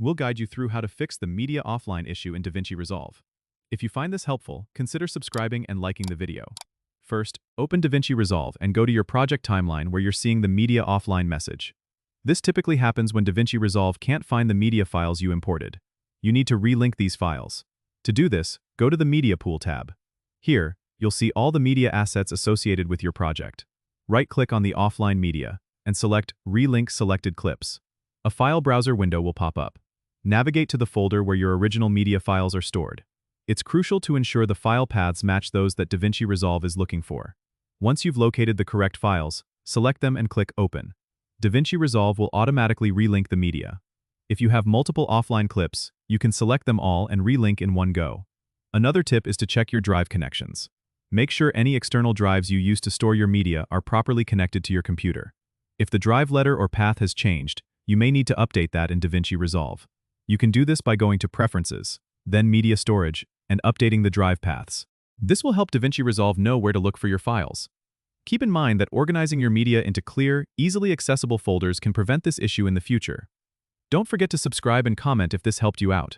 We'll guide you through how to fix the media offline issue in DaVinci Resolve. If you find this helpful, consider subscribing and liking the video. First, open DaVinci Resolve and go to your project timeline where you're seeing the media offline message. This typically happens when DaVinci Resolve can't find the media files you imported. You need to relink these files. To do this, go to the Media Pool tab. Here, you'll see all the media assets associated with your project. Right-click on the offline media and select Relink Selected Clips. A file browser window will pop up. Navigate to the folder where your original media files are stored. It's crucial to ensure the file paths match those that DaVinci Resolve is looking for. Once you've located the correct files, select them and click Open. DaVinci Resolve will automatically relink the media. If you have multiple offline clips, you can select them all and relink in one go. Another tip is to check your drive connections. Make sure any external drives you use to store your media are properly connected to your computer. If the drive letter or path has changed, you may need to update that in DaVinci Resolve. You can do this by going to Preferences, then Media Storage, and updating the drive paths. This will help DaVinci Resolve know where to look for your files. Keep in mind that organizing your media into clear, easily accessible folders can prevent this issue in the future. Don't forget to subscribe and comment if this helped you out.